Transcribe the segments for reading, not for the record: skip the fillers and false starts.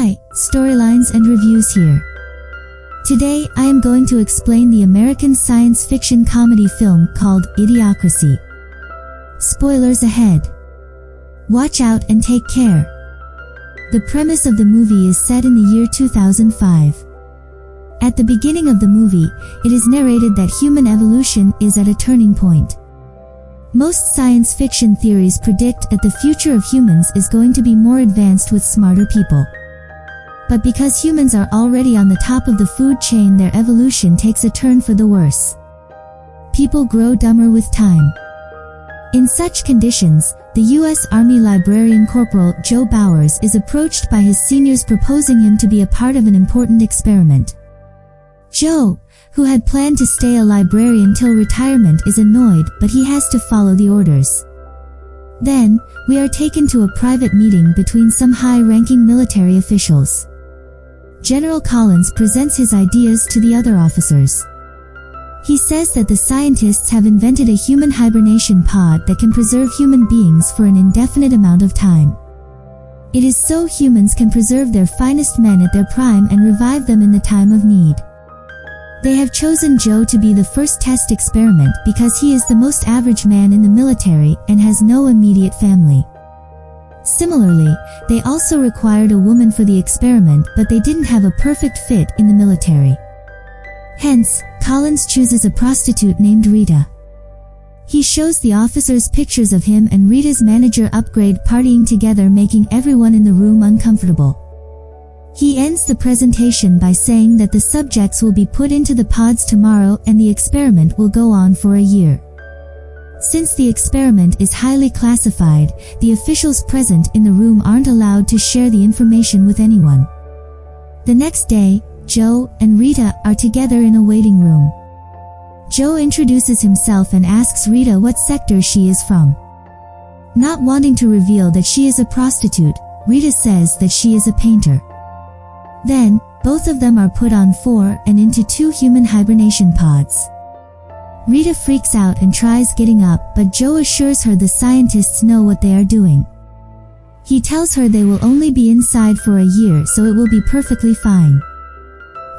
Hi, storylines and reviews here. Today I am going to explain the American science fiction comedy film called Idiocracy. Spoilers ahead. Watch out and take care. The premise of the movie is set in the year 2005. At the beginning of the movie, it is narrated that human evolution is at a turning point. Most science fiction theories predict that the future of humans is going to be more advanced with smarter people. But because humans are already on the top of the food chain, their evolution takes a turn for the worse. People grow dumber with time. In such conditions, the U.S. Army librarian Corporal Joe Bauers is approached by his seniors proposing him to be a part of an important experiment. Joe, who had planned to stay a librarian till retirement, is annoyed, but he has to follow the orders. Then, we are taken to a private meeting between some high-ranking military officials. General Collins presents his ideas to the other officers. He says that the scientists have invented a human hibernation pod that can preserve human beings for an indefinite amount of time. It is so humans can preserve their finest men at their prime and revive them in the time of need. They have chosen Joe to be the first test experiment because he is the most average man in the military and has no immediate family. Similarly, they also required a woman for the experiment, but they didn't have a perfect fit in the military. Hence, Collins chooses a prostitute named Rita. He shows the officers pictures of him and Rita's manager upgrade partying together, making everyone in the room uncomfortable. He ends the presentation by saying that the subjects will be put into the pods tomorrow and the experiment will go on for a year. Since the experiment is highly classified, the officials present in the room aren't allowed to share the information with anyone. The next day, Joe and Rita are together in a waiting room. Joe introduces himself and asks Rita what sector she is from. Not wanting to reveal that she is a prostitute, Rita says that she is a painter. Then, both of them are put on 4 and into 2 human hibernation pods. Rita freaks out and tries getting up, but Joe assures her the scientists know what they are doing. He tells her they will only be inside for a year, so it will be perfectly fine.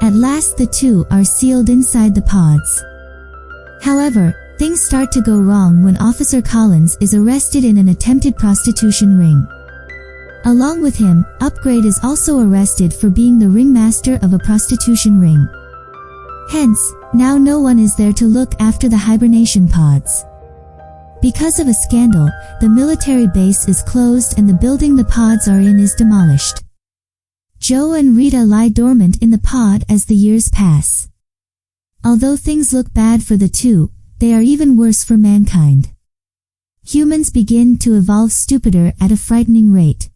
At last the two are sealed inside the pods. However, things start to go wrong when Officer Collins is arrested in an attempted prostitution ring. Along with him, Upgrade is also arrested for being the ringmaster of a prostitution ring. Hence, now no one is there to look after the hibernation pods. Because of a scandal, the military base is closed and the building the pods are in is demolished. Joe and Rita lie dormant in the pod as the years pass. Although things look bad for the two, they are even worse for mankind. Humans begin to evolve stupider at a frightening rate.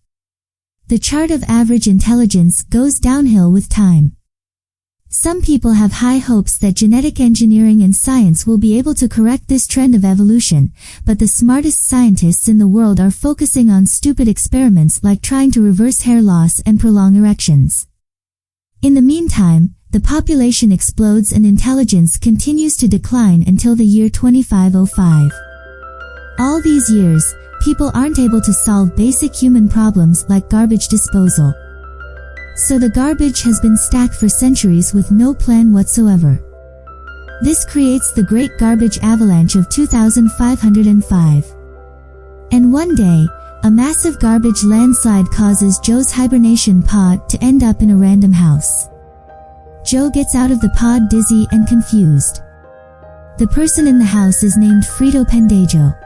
The chart of average intelligence goes downhill with time. Some people have high hopes that genetic engineering and science will be able to correct this trend of evolution, but the smartest scientists in the world are focusing on stupid experiments like trying to reverse hair loss and prolong erections. In the meantime, the population explodes and intelligence continues to decline until the year 2505. All these years, people aren't able to solve basic human problems like garbage disposal. So the garbage has been stacked for centuries with no plan whatsoever. This creates the Great Garbage Avalanche of 2505. And one day, a massive garbage landslide causes Joe's hibernation pod to end up in a random house. Joe gets out of the pod dizzy and confused. The person in the house is named Frito Pendejo.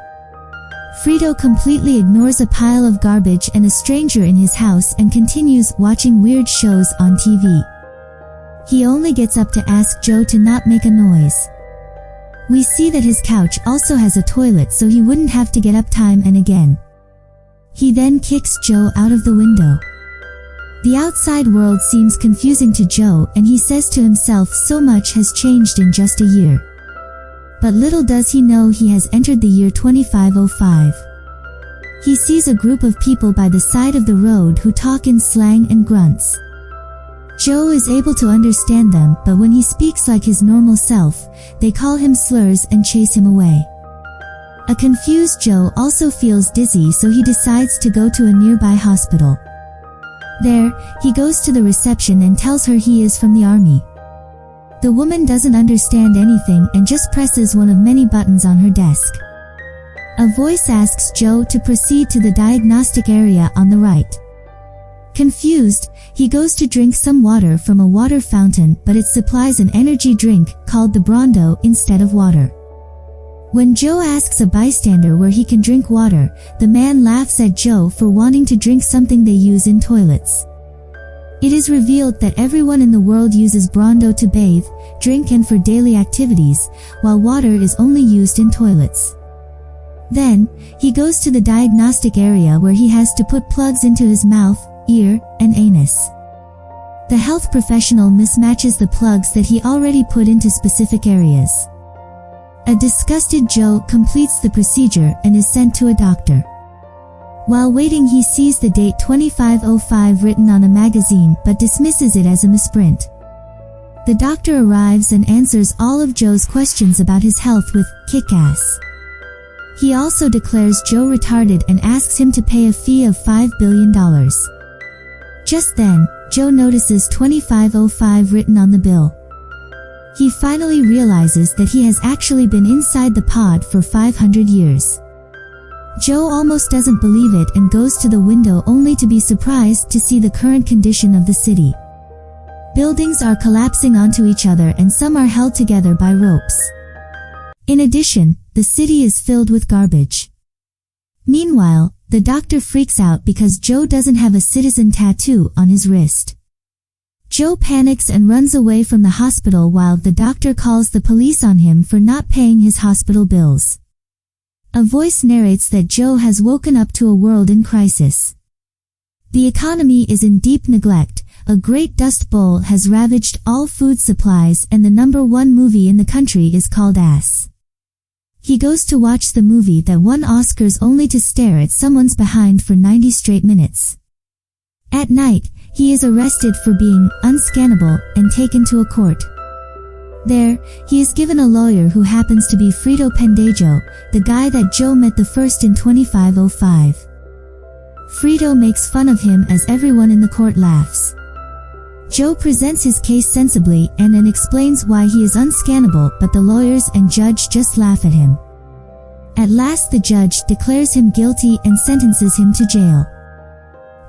Frito completely ignores a pile of garbage and a stranger in his house and continues watching weird shows on TV. He only gets up to ask Joe to not make a noise. We see that his couch also has a toilet so he wouldn't have to get up time and again. He then kicks Joe out of the window. The outside world seems confusing to Joe and he says to himself so much has changed in just a year. But little does he know he has entered the year 2505. He sees a group of people by the side of the road who talk in slang and grunts. Joe is able to understand them, but when he speaks like his normal self, they call him slurs and chase him away. A confused Joe also feels dizzy, so he decides to go to a nearby hospital. There, he goes to the reception and tells her he is from the army. The woman doesn't understand anything and just presses one of many buttons on her desk. A voice asks Joe to proceed to the diagnostic area on the right. Confused, he goes to drink some water from a water fountain, but it supplies an energy drink called the Brondo instead of water. When Joe asks a bystander where he can drink water, the man laughs at Joe for wanting to drink something they use in toilets. It is revealed that everyone in the world uses Brondo to bathe, drink and for daily activities, while water is only used in toilets. Then, he goes to the diagnostic area where he has to put plugs into his mouth, ear, and anus. The health professional mismatches the plugs that he already put into specific areas. A disgusted Joe completes the procedure and is sent to a doctor. While waiting, he sees the date 2505 written on a magazine but dismisses it as a misprint. The doctor arrives and answers all of Joe's questions about his health with "kick-ass." He also declares Joe retarded and asks him to pay a fee of $5 billion. Just then, Joe notices 2505 written on the bill. He finally realizes that he has actually been inside the pod for 500 years. Joe almost doesn't believe it and goes to the window only to be surprised to see the current condition of the city. Buildings are collapsing onto each other and some are held together by ropes. In addition, the city is filled with garbage. Meanwhile, the doctor freaks out because Joe doesn't have a citizen tattoo on his wrist. Joe panics and runs away from the hospital while the doctor calls the police on him for not paying his hospital bills. A voice narrates that Joe has woken up to a world in crisis. The economy is in deep neglect, a great dust bowl has ravaged all food supplies and the #1 movie in the country is called Ass. He goes to watch the movie that won Oscars only to stare at someone's behind for 90 straight minutes. At night, he is arrested for being unscannable and taken to a court. There, he is given a lawyer who happens to be Frito Pendejo, the guy that Joe met the first in 2505. Frito makes fun of him as everyone in the court laughs. Joe presents his case sensibly and then explains why he is unscannable, but the lawyers and judge just laugh at him. At last the judge declares him guilty and sentences him to jail.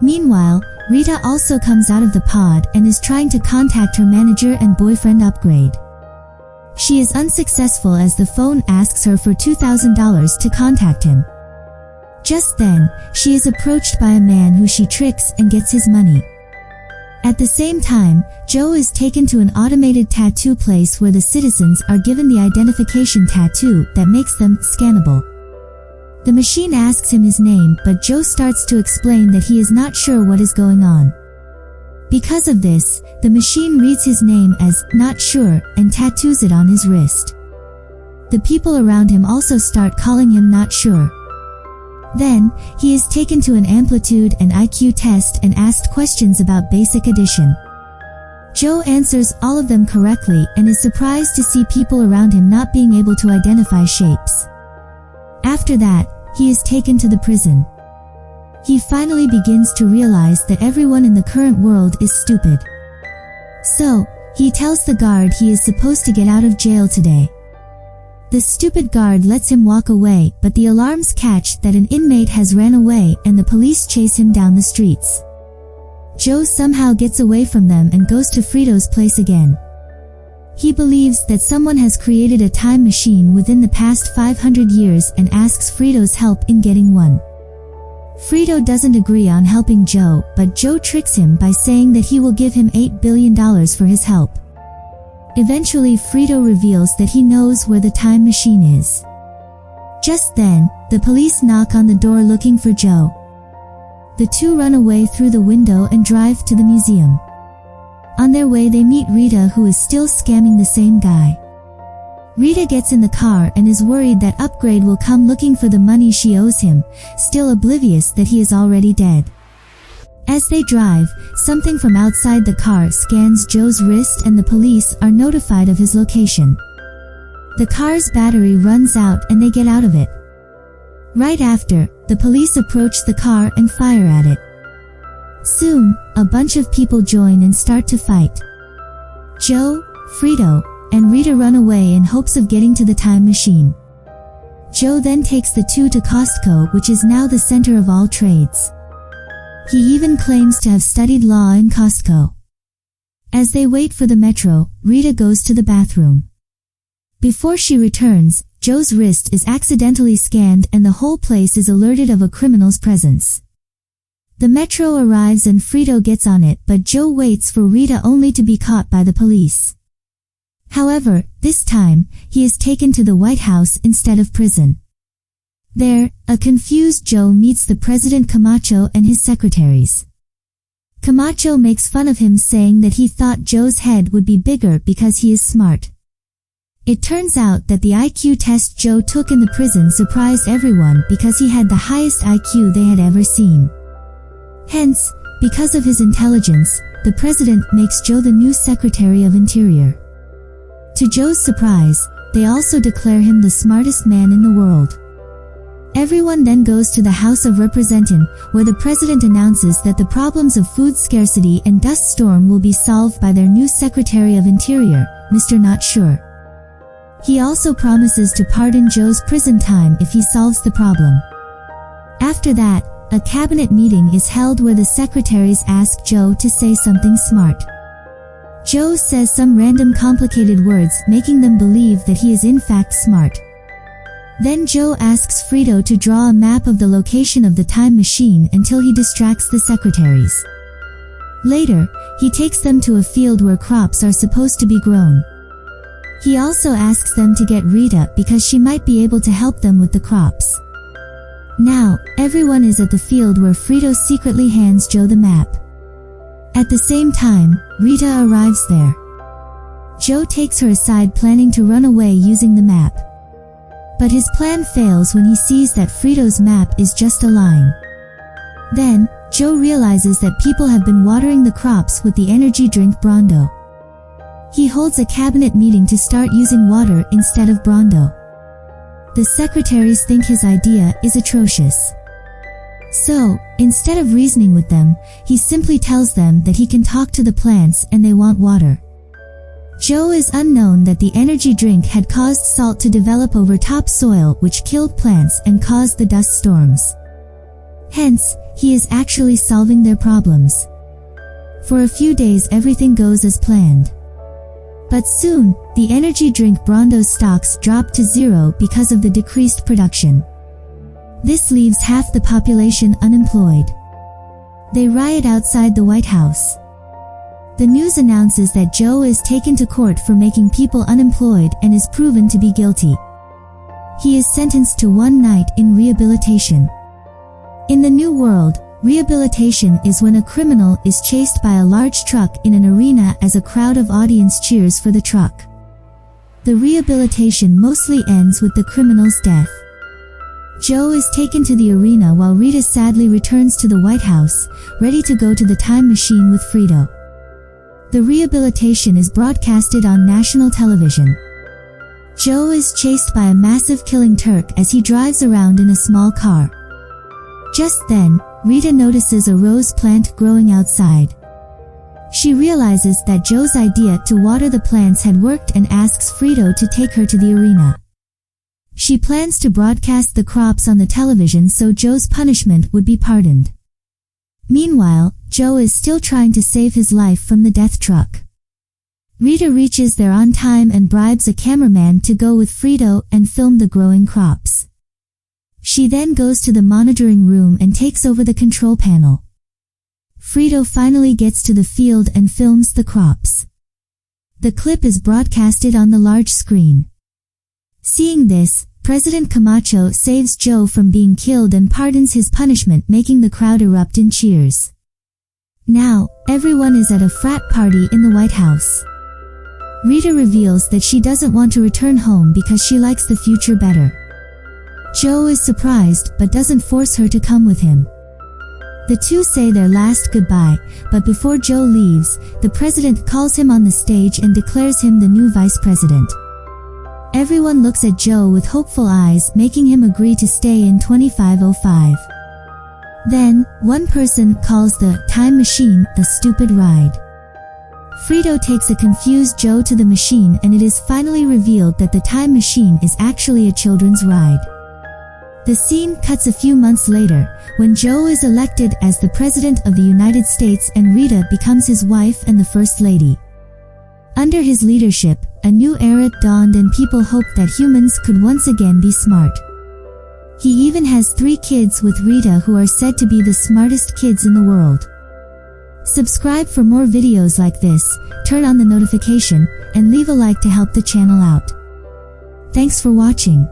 Meanwhile, Rita also comes out of the pod and is trying to contact her manager and boyfriend Upgrade. She is unsuccessful as the phone asks her for $2,000 to contact him. Just then, she is approached by a man who she tricks and gets his money. At the same time, Joe is taken to an automated tattoo place where the citizens are given the identification tattoo that makes them scannable. The machine asks him his name, but Joe starts to explain that he is not sure what is going on. Because of this, the machine reads his name as "not sure" and tattoos it on his wrist. The people around him also start calling him "not sure." Then, he is taken to an amplitude and IQ test and asked questions about basic addition. Joe answers all of them correctly and is surprised to see people around him not being able to identify shapes. After that, he is taken to the prison. He finally begins to realize that everyone in the current world is stupid. So, he tells the guard he is supposed to get out of jail today. The stupid guard lets him walk away, but the alarms catch that an inmate has ran away and the police chase him down the streets. Joe somehow gets away from them and goes to Frito's place again. He believes that someone has created a time machine within the past 500 years and asks Frito's help in getting one. Frito doesn't agree on helping Joe, but Joe tricks him by saying that he will give him $8 billion for his help. Eventually, Frito reveals that he knows where the time machine is. Just then, the police knock on the door looking for Joe. The two run away through the window and drive to the museum. On their way, they meet Rita, who is still scamming the same guy. Rita gets in the car and is worried that Upgrade will come looking for the money she owes him, still oblivious that he is already dead. As they drive, something from outside the car scans Joe's wrist and the police are notified of his location. The car's battery runs out and they get out of it. Right after, the police approach the car and fire at it. Soon, a bunch of people join and start to fight. Joe, Frito, and Rita run away in hopes of getting to the time machine. Joe then takes the two to Costco, which is now the center of all trades. He even claims to have studied law in Costco. As they wait for the metro, Rita goes to the bathroom. Before she returns, Joe's wrist is accidentally scanned and the whole place is alerted of a criminal's presence. The metro arrives and Frito gets on it, but Joe waits for Rita only to be caught by the police. However, this time, he is taken to the White House instead of prison. There, a confused Joe meets the President Camacho and his secretaries. Camacho makes fun of him, saying that he thought Joe's head would be bigger because he is smart. It turns out that the IQ test Joe took in the prison surprised everyone because he had the highest IQ they had ever seen. Hence, because of his intelligence, the president makes Joe the new Secretary of Interior. To Joe's surprise, they also declare him the smartest man in the world. Everyone then goes to the House of Representatives, where the president announces that the problems of food scarcity and dust storm will be solved by their new Secretary of Interior, Mr. Not Sure. He also promises to pardon Joe's prison time if he solves the problem. After that, a cabinet meeting is held where the secretaries ask Joe to say something smart. Joe says some random complicated words, making them believe that he is in fact smart. Then Joe asks Frito to draw a map of the location of the time machine until he distracts the secretaries. Later, he takes them to a field where crops are supposed to be grown. He also asks them to get Rita because she might be able to help them with the crops. Now, everyone is at the field where Frito secretly hands Joe the map. At the same time, Rita arrives there. Joe takes her aside, planning to run away using the map. But his plan fails when he sees that Frito's map is just a line. Then, Joe realizes that people have been watering the crops with the energy drink Brondo. He holds a cabinet meeting to start using water instead of Brondo. The secretaries think his idea is atrocious. So, instead of reasoning with them, he simply tells them that he can talk to the plants and they want water. Joe is unknown that the energy drink had caused salt to develop over topsoil, which killed plants and caused the dust storms. Hence, he is actually solving their problems. For a few days everything goes as planned. But soon, the energy drink Brondo's stocks drop to zero because of the decreased production. This leaves half the population unemployed. They riot outside the White House. The news announces that Joe is taken to court for making people unemployed and is proven to be guilty. He is sentenced to 1 night in rehabilitation. In the New World, rehabilitation is when a criminal is chased by a large truck in an arena as a crowd of audience cheers for the truck. The rehabilitation mostly ends with the criminal's death. Joe is taken to the arena while Rita sadly returns to the White House, ready to go to the time machine with Frito. The rehabilitation is broadcasted on national television. Joe is chased by a massive killing Turk as he drives around in a small car. Just then, Rita notices a rose plant growing outside. She realizes that Joe's idea to water the plants had worked and asks Frito to take her to the arena. She plans to broadcast the crops on the television so Joe's punishment would be pardoned. Meanwhile, Joe is still trying to save his life from the death truck. Rita reaches there on time and bribes a cameraman to go with Frito and film the growing crops. She then goes to the monitoring room and takes over the control panel. Frito finally gets to the field and films the crops. The clip is broadcasted on the large screen. Seeing this, President Camacho saves Joe from being killed and pardons his punishment, making the crowd erupt in cheers. Now, everyone is at a frat party in the White House. Rita reveals that she doesn't want to return home because she likes the future better. Joe is surprised but doesn't force her to come with him. The two say their last goodbye, but before Joe leaves, the president calls him on the stage and declares him the new vice president. Everyone looks at Joe with hopeful eyes, making him agree to stay in 2505. Then, one person calls the time machine a stupid ride. Frito takes a confused Joe to the machine and it is finally revealed that the time machine is actually a children's ride. The scene cuts a few months later, when Joe is elected as the President of the United States and Rita becomes his wife and the First Lady. Under his leadership, a new era dawned and people hoped that humans could once again be smart. He even has 3 kids with Rita who are said to be the smartest kids in the world. Subscribe for more videos like this, turn on the notification, and leave a like to help the channel out. Thanks for watching.